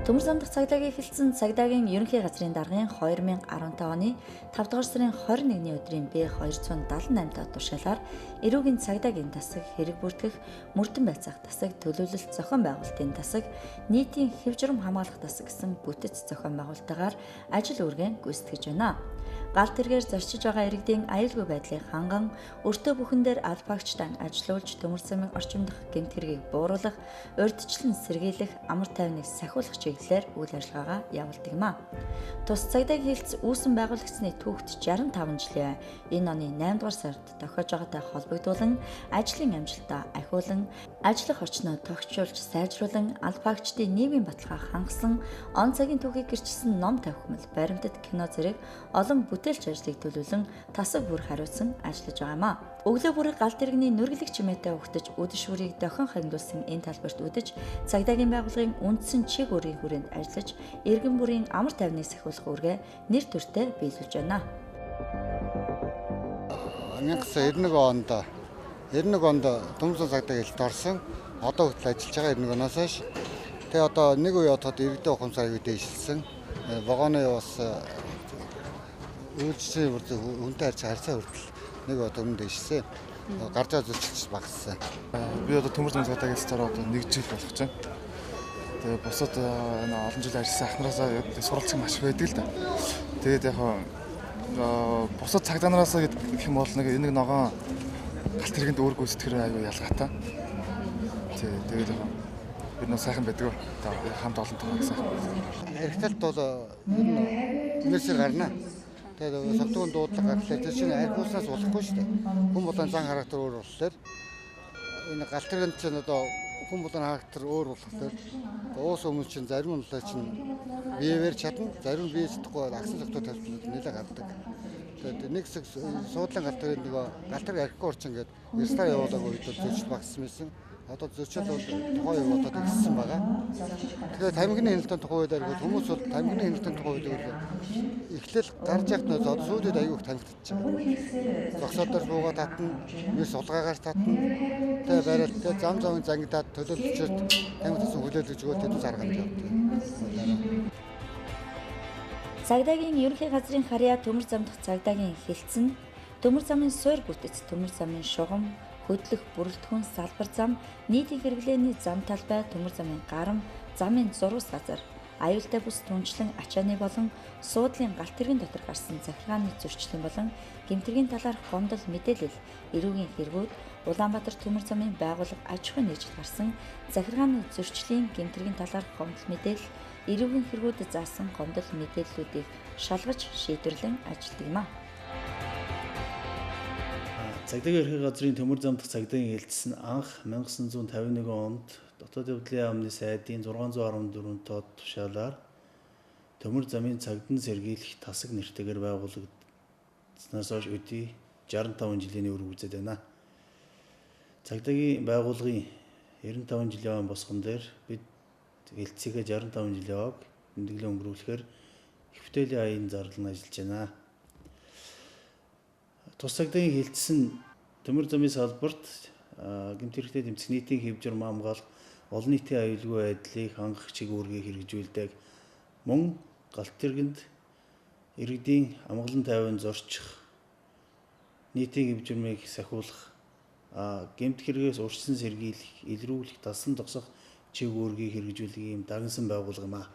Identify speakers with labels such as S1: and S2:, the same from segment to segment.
S1: Төмөр зам дахь цагдаагийн эхэлсэн цагдаагийн ерөнхий газрын даргын 2015 оны 5 дугаар сарын 21-ний өдрийн Б278 дахь тушаалаар эрүүгийн цагдаагийн тасаг хэрэг бүртгэх, мөрдөн байцаах тасаг, төлөвлөлт зохион байгуулалтын тасаг, нийтийн хэв журам хамгаалах тасаг гэсэн бүтэц зохион байгуулалтаар ажил үүргэн гүйцэтгэж байна. Галт тэргээр зарчиж байгаа иргэдийн аюулгүй байдлыг ханган, өртөө бүхэн дээр аль багчтан ажилуулж төмөр замын орчим дах гэмт хэргийг бууруулах, урьдчилан сэргийлэх, амар тайвныг сахиулах чиглэлээр үйл ажиллагаагаа явуулдаг юм а. Тус цагдаагийн хэлтс үүсэн байгуулагчны түүхт 65 жилийн энэ оны 8 дугаар сард тохиож байгаатай холбогдуулан ажлын амжилтаа ахиулан, ажиллах орчноо тогтчулж сайжруулан, аль багчдын нийгмийн баталгаа хангасан, он цагийн түүхийг гэрчилсэн ном тавхимал, баримтат, кино зэрэг олон бүтээлч ажлыг төлөвлөн тасаг бүр хариуцсан ажиллаж байгаа юм а. Өглөө бүрэг галт иргэний нүргэлэг чимээтэй угтаж, үдэш шүрийг дохин хангилуулсан энэ талбарт үдэж, цагдаагийн байгууллагын үндсэн чиг өөрийн хүрээнд ажиллаж, иргэн бүрийн амар тайвныг сахиулах үүргээ нэр төртэй биелүүлж байна.
S2: 1991 онд төмөр зам цагдаагийн хэлд орсон. Одоо хүртэл ажиллаж байгаа 91 оноос хойш. Тэгээ одоо нэг үе одоход иргэдэд ухамсар аягүй дээшилсэн. Вагоны бас үйлчлэлийн хүнтэй харьцаа хүртэл нэг удаа өмнө дэшсэн. Гарч байгаа зүйлч багассан.
S3: Би одоо төмөр зам цагдаагийн цараа одоо 1 жил болох чинь. Тэгээ бусад энэ олон жил ажилласан ахнараасаа суралцсан маш байдаг л да. Тэгээд яг бусад цагдаанараасаа гэх юм бол нэг ногоон галт хэрэгэнд өөр гүйцэтгэхэр аюу ялгаатай. Тэгээд яг бид нөө сайхан байдаг. Хамт олонтойгоо сайхан.
S2: Эрхтэлт бол нээсээр гарна. Тэгээд савдуун дуудлага гэхлээр тэр чинь архиуснаас болохгүй шүү дээ. Хүн болон зан характер өөр болохоор энэ галт хэрэгэнд чинь одоо хүн болон характер өөр болохоор уус өмнө чинь зарим нь чинь биеэр чадна, зарим нь бие чадахгүй агсан зөвхөн тавьчихлаа нэлээд гардаг. Тэгээд нэг хэсэг суудлын галт хэрэгэнд нөгөө галт хэрэг архигүй орчин гэдэг ярстаар явуулаагүй үед зөрчил багассан байсан. Одоо зөрчил бол тухайн үе бодоод ихссэн байгаа. Тэгэхээр тамхины хяналтын тухай үед хүмүүс бол тамхины хяналтын тухай үед эхлэл гарч явах нь одоо сүүдэд аягүй их тамхитаж байгаа. Зогсоодор буугаа татна, нэг сулгаагаар татна. Тэгээ барайл тэгээ зам зангидаад төлөөлөгчөд тамхитсан хүлээлгэж өгөө тэдэн зарганд явдаг.
S1: Цагдаагийн ерөнхий газрын харьяа төмөр зам дахь цагдаагийн хэлтсэн төмөр замын суур бүтэц, төмөр замын шугам, хөдлөх бүрэлдэхүүн салбар зам, нийтийн хэрэглээний зам талбай, төмөр замын гарам, замын зурвас газар, аюултай бүс түнчлэн ачааны болон суудлын галт тэргийн дотор гарсан захиргааны зөрчлийн болон гэмтэргийн талаарх гомдол мэдээлэл, эрүүгийн хэрэгүүд, Улаанбаатар төмөр замын байгууллага аж ахуйн нэгжид гарсан захиргааны зөрчлийн гэмтэргийн талаарх гомдол мэдээлэл, эрүүгийн хэрэгүүдэд заасан гомдол мэдээллүүдийг шалгаж шийдвэрлэн ажилладаг юм а.
S4: Цагдаагийн ерхий газрын төмөр зам дахь цагдаагийн хэлтсэн анх 1951 онд дотоод явдлын яамны сайдын 614 тоод тушаалаар төмөр замын цагдаа сэргийлэх тасаг нэртэйгээр байгуулагдсанаас хойш өдий 65 жилийн өмнө үзээд байна. Цагдаагийн байгууллагын 95 жилийн босгон дээр бид хэлтсийгээ 65 жилийн яваг тэмдэглэн өнгөрүүлэхээр их бүтээлийн аян зарлан ажиллаж байна. Тус цагдаагийн хэлтсэн төмөр замын салбарт гэмт хэрэгтэй тэмцэх нийтийн хэв журам хамгаалах, олон нийтийн аюулгүй байдлыг хангах чиг үүргийг хэрэгжүүлдэг. Мөн галт тэргэнд иргэдийн амгалан тайван зорчих, нийтийн хэв журмыг сахиулах, гэмт хэрэгээс урьдчилан сэргийлэх, илрүүлэх, дасан зогсох чиг үүргийг хэрэгжүүлэх юм дагнсан байгууллага юм а.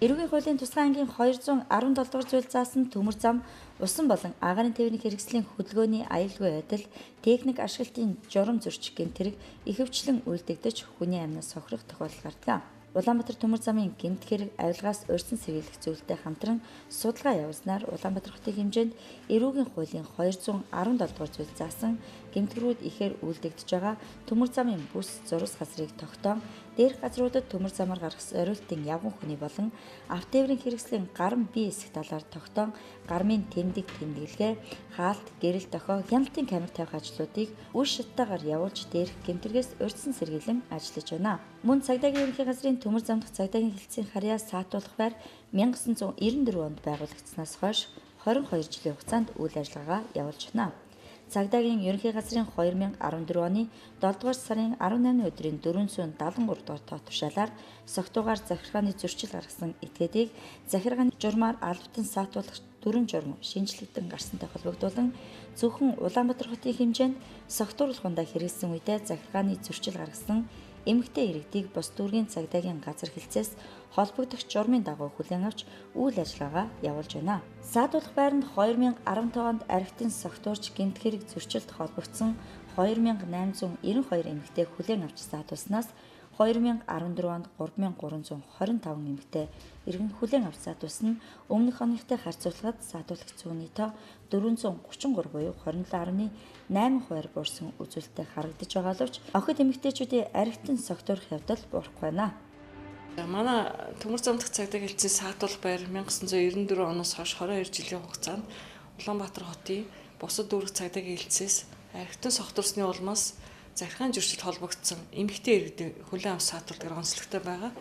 S1: Эрүүгийн хуулийн тусгай ангийн 217 дугаар зүйл заасан төмөр зам, усан болон агаарын тээврийн хэрэгслийн хөдөлгөөний аюулгүй байдал, техник ашиглалтын журам зөрчих гэмт хэрэг ихэвчлэн үлдэгдэж хүний амнаас сохирох тохиолдол гардаг. Улаанбаатар төмөр замын гэмт хэрэг авилгаас урьдчилан сэргийлэх зүйлтэй хамтран судалгаа явуулснаар Улаанбаатар хотын хэмжээнд эрүүгийн хуулийн 217 дугаар зүйл заасан гэмтгэрүүд ихээр үлдэгдэж байгаа төмөр замын бүс зурвас газрыг тогтоон, дээрх газруудад төмөр замаар гарах зориултын явган хүний болон автотээврийн хэрэгслийн гарам бие эсэх талаар тогтоон, гармын тэмдэг тэмдэглэгээ, хаалт, гэрэл дохио, хяналтын камер тавих ажлуудыг үр шаттайгаар явуулж дээрх гэмтэргээс урьдчилан сэргийлэн ажиллаж байна. Мөн цагдаагийн ерөнхий газрын төмөр зам дахь цагдаагийн хэлтсийн харьяа саатуулах байр 1994 онд байгуулагдсанаас хойш 22 жилийн хугацаанд үйл ажиллагаагаа явуулж байна. Цагдаагийн ерөнхий газрын 2014 оны 7 дугаар сарын 18-ны өдрийн 473 дугаар тоо тушаалаар согтуугаар захиргааны зөрчил гаргасан этгээдийг захиргааны журмаар албатан саатуулах 4 журам шинжлэгдэн гарсантай холбогдуулан зөвхөн Улаанбаатар хотын хэмжээнд согтууруулахундаа хэрэгэлсэн үедээ захиргааны зөрчил гаргасан эмэгтэй иргэдийг бус дүүргийн цагдаагийн газар хэлцээс холбогдох журмын дагуу хүлээн авч үйл ажиллагаагаа явуулж байна. Саадуулах байранд 2015 онд архитын согтуурч гэмт хэрэг зөрчилд холбогдсон 2892 эмэгтэй хүлээн авч саадуулснаас 2014 онд 3325 эмэгтэй иргэн хүлээн авч саадуулсан нь өмнөх оныхтой харьцуулахад саадуулагчдын үний тоо 433 буюу 27.8% буурсан үзүүлэлттэй харагдаж байгаа боловч охид эмэгтэйчүүдийн архитын согтуурах явдал буурахгүй байна.
S5: Манай Төмөр зам дахь цагдаагийн хэлтсийн саадуулах байр 1994 оноос хойш 22 жилийн хугацаанд Улаанбаатар хотын бусад дүүрэг цагдаагийн хэлтсээс архитын согтуурсны улмаас захиргааны зөрчилд холбогдсон эмэгтэй иргэдийн хүлээн авах саадуулдаг онцлогтой байгаа.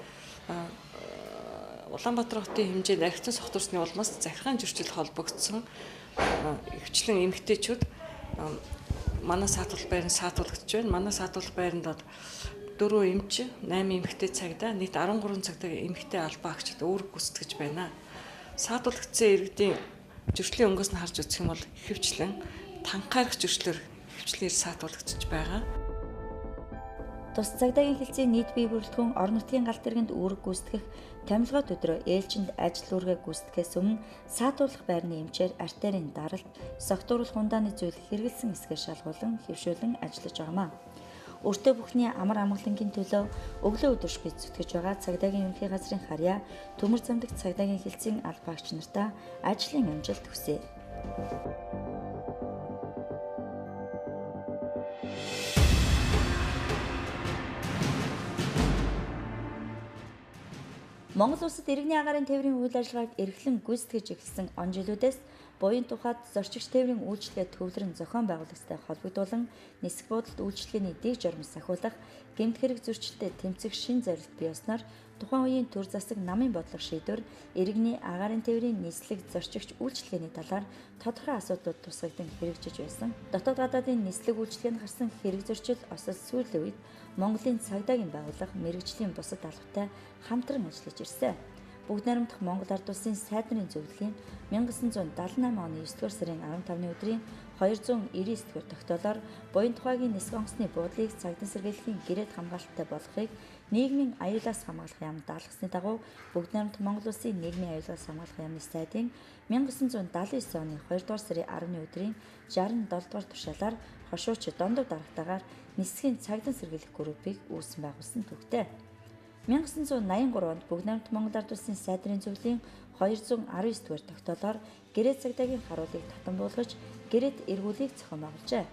S5: Улаанбаатар хотын хэмжээнд архитын согтуурсны улмаас захиргааны зөрчилд холбогдсон ихвчлэн эмэгтэйчүүд манай саадуулах байранд саадуулагдж байна. Манай саадуулах байранд 4 эмч, 8 эмэгтэй цагдаа, нийт 13 цагдаагийн эмэгтэй албан агчид үүрэг гүйцэтгэж байна. Саадуулагдсан иргэдийн зөрчлийн өнгөөс нь харж үзэх юм бол ихэвчлэн танхаарах зөрчлөөр ихэвчлэн саадуулагдж байгаа.
S1: Тус цагдаагийн хэлтсийн нийт бие бүрэлдэхүүн орон нутгийн галт тэргэнд үүрэг гүйцэтгэх томилгоод өдрөө ээлжинд ажил үүргээ гүйцэтгэхээс өмнө саадуулах байрны эмчээр артерийн даралт, согтууруулах ундааны зүйл хэрэгэлсэн эсгээр шалгуулан хэвшүүлэн ажиллаж байгаамаа. Өртөө бүхний амар амгалангийн төлөө өглөө өдөршгүй зүтгэж байгаа цагдаагийн ерөнхий газрын харьяа Төмөр зам дахь цагдаагийн хэлтсийн албаагч нартаа ажлын амжилт хүсье. Монгол улсад иргэний агаарын тээврийн үйл ажиллагааг эрхлэн гүйцэтгэж эхэлсэн он жилүүдээс буян тухайд зорчигч тээврийн үйлчлэгээ төвлөрөн зохион байгуулагчтай холбогдуулан нисэх буудалд үйлчлэгээний дэг журам сахиулах, гэмт хэрэг зөрчилдөд тэмцэх шин зорилт бий болсноор тухайн үеийн төр засаг намын бодлого шийдвэр иргэний агаарын тээврийн нийслэг зорчигч үйлчлэгээний талаар тодорхой асуудлууд тусгагдсан хэрэгжиж байсан. Дотоод гадаадын нийслэг үйлчлэгээнд гарсан хэрэг зөрчил осол сүүлийн үед Монголын цагдаагийн байгууллага мэргэжлийн бусад албатай хамтран ажиллаж ирсэн. Бүгд найрамдах Монгол Ард улсын сайд нарын зөвлөлийн 1978 оны 9 дугаар сарын 15-ны өдрийн 299 дугаар тогтоолоор буян тухайгийн нисэх онгоцны буудлыг цагдаа сэргийлэхийн гэрээд хамгаалалттай болгохыг нийгмийн аюулаас хамгаалах яамд даалгасны дагуу бүгд найрамдах Монгол улсын нийгмийн аюулаас хамгаалах яамны сайдын 1979 оны 2 дугаар сарын 10-ны өдрийн 67 дугаар тушаалаар хошууч дондоо дарагтаагаар нисхийн цагдаа сэргийлэх группийг үүсгэн байгуулсан төвтэй. 1983 онд бүгд найрамдах Монгол Ард улсын сайд нарын зөвлөлийн 219 дугаар тогтоолоор гэрээд цагдаагийн харуулыг татан буулгаж гэрээд эргүүлийг зохион байгуулжээ.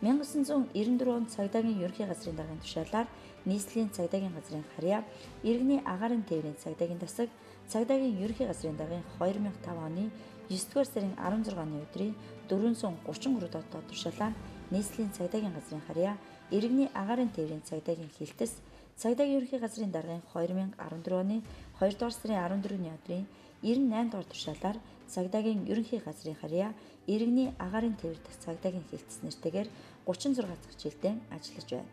S1: 1994 онд цагдаагийн ерөнхий газрын даргын тушаалаар нийслэлийн цагдаагийн газрын харьяа, иргэний агаарын тээврийн цагдаагийн тасаг, цагдаагийн ерөнхий газрын даргын 2005 оны 9 дугаар сарын 16-ны өдрийн 433 доод тушаалаар нийслэлийн цагдаагийн газрын харьяа, иргэний агаарын тээврийн цагдаагийн хилтэс, цагдаагийн ерөнхий газрын даргын 2014 оны 2 дугаар сарын 14-ний өдрийн 98 дугаар тушаалаар цагдаагийн ерөнхий газрын харьяа, иргэний агаарын тээвэр дахь цагдаагийн хилтэс нэртэйгээр 36 дахь жилдээ ажиллаж байна.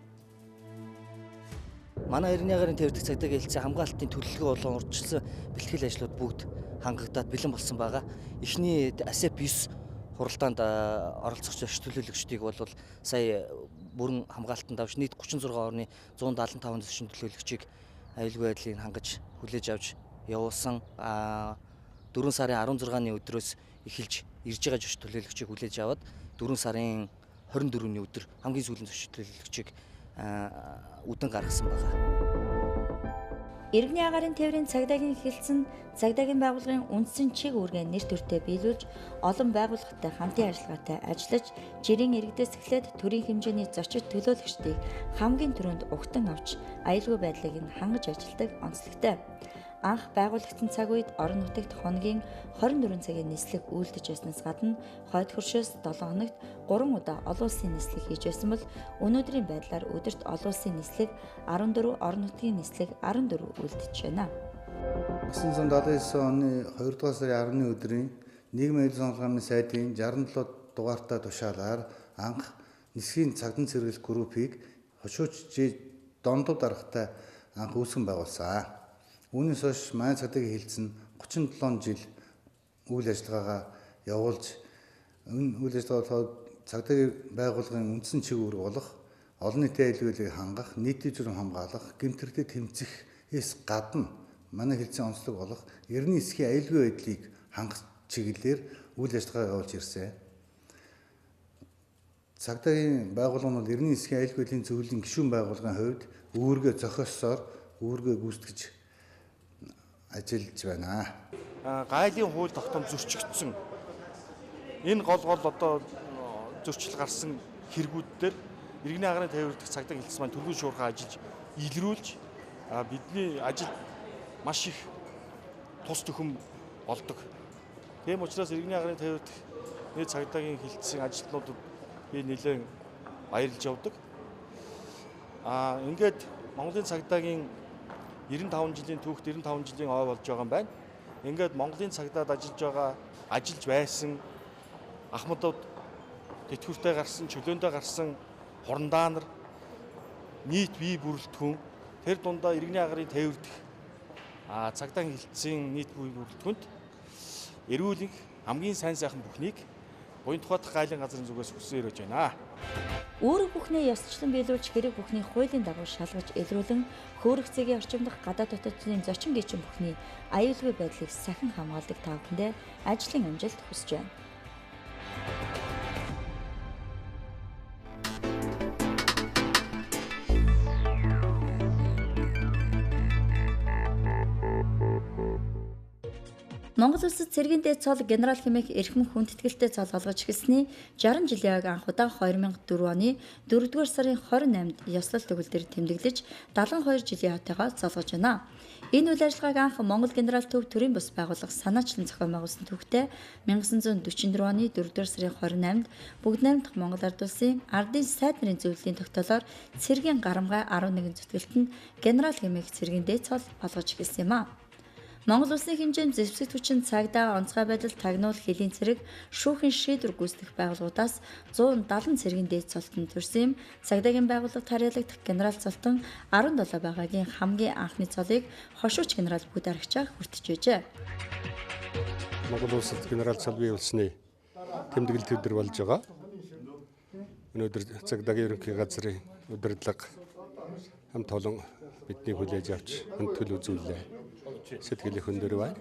S6: Манай иргэний агаарын тээвэр дахь цагдаагийн хилтсийн хамгаалтын төлөвлөгөө болон урьдчилсан бэлтгэл ажлууд бүгд хангагдаад бэлэн болсон байгаа. Эхний АСЕП 9 хуралдаанд оролцогч зочд төлөөлөгчдийг бол сая бүрэн хамгаалтанд авч нийт 36 орны 175 зочид төлөөлөгчийг аюулгүй байдлыг хангаж хүлээж авч явуулсан. 4 сарын 16-ны өдрөөс эхэлж ирж байгаа зочид төлөөлөгчийг хүлээж аваад 4 сарын 24-ний өдөр хамгийн сүүлийн зочид төлөөлөгчийг үдэн гаргасан байна.
S1: Иргэний агаарын тээврийн цагдаагийн хэлтсэн цагдаагийн байгууллагын үндсэн чиг үүргээ нэр төртөө биелүүлж олон байгууллагатай хамтын ажиллагаатай ажиллаж жирийн иргэдээс эхлээд төрийн хэмжээний зочид төлөөлөгчдийг хамгийн түрүүнд угтан авч аюулгүй байдлыг нь хангаж ажилладаг онцлогтой. Анх байгуулагдсан цаг үед орон нутагт хоногийн 24 цагийн нислэг үйлдэж байснаас гадна хойд хөршөөс 7 хоногт 3 удаа олон улсын нислэг хийж байсан бол өнөөдрийн байдлаар өдөрт олон улсын нислэг 14, орон нутгийн нислэг 14 үйлдэж байна.
S7: 1979 оны 2 дугаар сарын 10-ны өдрийн нийгмийн аюулгүй хамгааллын сайдын 67 дугаартай тушаалаар анх нисхийн цагдан цэргэлэх группийг хошуучжээ дондод даргатай анх үүсгэн байгуулсан. Үүнээс хойш маань цагдаагийн хилцэн 37 жил үйл ажиллагаагаа явуулж энэ үйл ажиллагаа цагдаагийн байгууллагын үндсэн чиглэл болох олон нийтийн аюулгүйг хангах, нийтийн зүрх хамгаалах, гэмтэртэй тэмцэхээс гадна манай хилцэн онцлог болох эртний эсхийн аюулгүй байдлыг хангах чиглэлээр үйл ажиллагаа явуулж ирсэн. Цагдаагийн байгууллага нь бол эртний эсхийн аюулгүй байдлын зөвлөлийн гишүүн байгууллагын хувьд үүргээ зохиосоор үүргээ гүйцэтгэж ажиллаж байна.
S3: Гайлын хууль тогтоом зөрчигдсөн. Энэ гол одоо зөрчил гарсан хэрэгүүд дээр иргэний агарын тээвэр дэх цагдаагийн хилцэн маань төлөв шуурхай ажиллаж илрүүлж бидний ажил маш их тус төхөм болдог. Тийм учраас иргэний агарын тээвэр дэх нийт цагдаагийн хилцэн ажилтнуудад би нэлээд баярлж явдаг. Ингээд Монголын цагдаагийн 95 жилийн түүхт 95 жилийн ой болж байгаа юм байна. Ингээд Монголын цагдаад ажиллаж байсан ахмадууд тэтгэвртэй гарсан, чөлөөндөө гарсан хурандаа нар нийт бие бүрэлдэхүүн тэр дундаа иргэний агарын тээвэр дэх цагдаагийн хилцэн нийт бие бүрэлдэхүүнт эрүүлэг хамгийн сайн сайхан бүхнийг буян тухайдах гайлын газрын зүгээс хүссэн ирэж байна.
S1: Үүрэг бүхнээ ёсчлон биелүүлж хэрэг бүхний хуулийн дагуу шалгаж илрүүлэн хөөрөх цэгийн орчимдох гадаад дотоодын зочин гişүн бүхний аюулгүй байдлыг сахин хамгаалдаг та бүхэндээ ажлын амжилт хүсэж байна. Монгол улсад цэргийн дээд цол генерал хэмээх эрхэм хүндэтгэлтэй цол олгож эхэлсний 60 жилийн анх удаа 2004 оны 4-р сарын 28-нд ёслол төгөлдөр тэмдэглэж 72 жилийн хатайгаа цолгож байна. Энэ үйл ажиллагааг анх Монгол генерал төв төрийн бус байгууллага санаачлан зохион байгуулсан төвхтэй 1944 оны 4-р сарын 28-нд бүгд найрамдах Монгол ард улсын ардын сайд нарын зөвлөлийн тогтоолоор цэргийн гарамгай 11 зүтгэлтэнд генерал хэмээх цэргийн дээд цол олгож эхэлсэн юм а. Монгол улсын хэмжээнд зэвсэг түвшин цагдаа, онцгой байдал, тагнуул, хөлийн цэрэг, шүүхийн шийдвэр гүйцэтгэх байгууллагуудаас 170 цэргийн дээд цолтон төрсөн юм. Цагдаагийн байгууллага тариалагдах генерал цолтон 17 байгаагийн хамгийн анхны цолыг хошууч генерал Бүд Арагчаа хүртэж байжээ.
S8: Монгол улсад генерал цол бий болсны тэмдэглэл төвдөр болж байгаа. Өнөөдөр цагдаагийн ерөнхий газрын удирдлага хамт олон бидний хүлээж авч хүндэл үзүүллээ. Сэтгэлийн хөндөр байна.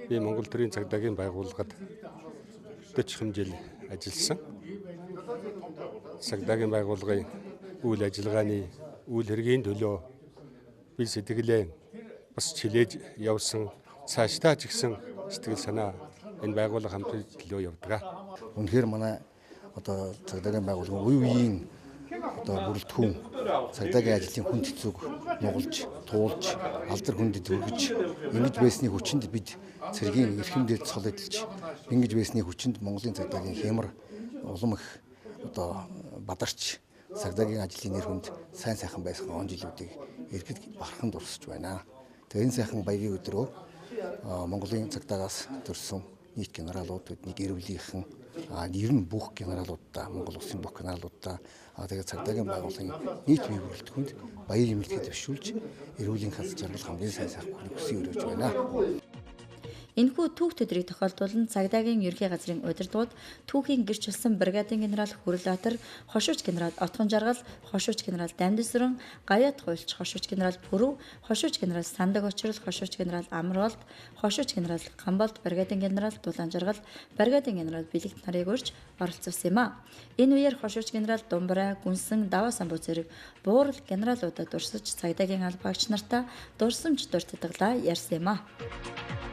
S8: Би Монгол төрийн цагдаагийн байгууллагад 40 жил ажилласан. Цагдаагийн байгууллагын үйл ажиллагааны үйл хэргийн төлөө би сэтгэлээ бас чилээж явсан. Цаашдаа ч гэсэн сэтгэл санаа энэ байгууллага хамт төлөө явдаг.
S7: Үнэхээр манай одоо цагдаагийн байгууллагын үе үеийн одоо бүрэлдэхүүн цагдаагийн ажлын хүнд хэцүүг нугалж, туулж, алдар хүндэд өргөж, ингэж байсны хүчинд бид цэргийн эрхэмдэл цол эдэлж, ингэж байсны хүчинд Монголын цагдаагийн хямар улам их одоо бадарч цагдаагийн ажлын нэр хүнд сайн сайхан байсан он жилүүдийг эргэд бархан дурсаж байна. Тэгээ энэ сайхан баярын өдрөө Монголын цагдаагаас төрсөн нийт генералууд бидний гэрвлийнхэн ер нь бүх генералуудаа Монгол улсын бүх генералуудаа тэгээд цагдаагийн байгууллагын нийт бие бүрэлдэхүүнд баяр эмэлтгээ төвшүүлж эрүүлийн хас жаргал хамгийн сайн сайхан хүсье өрөөж байна.
S1: Энэхүү түүх төдрийг тохиолдуулан цагдаагийн ерхий газрын удирдлагууд түүхийн гэрч болсон бригадын генерал Хүрлбаатар, хошууч генерал Отгон Жаргал, хошууч генерал Дамдисран, Гаяат хуульч хошууч генерал Пүрв, хошууч генерал Сандаг Очрол, хошууч генерал Амролт, хошууч генерал Гамболд, бригадын генерал Дулаан Жаргал, бригадын генерал Билэгт нарыг урьж оролцсон юм а. Энэ үеэр хошууч генерал Думбрай, Гүнсэн, Даваа самбуу зэрэг буурал генералуудад дурсаж цагдаагийн албаагч нартаа дурсамж дуртатгалаа ярьсан юм а.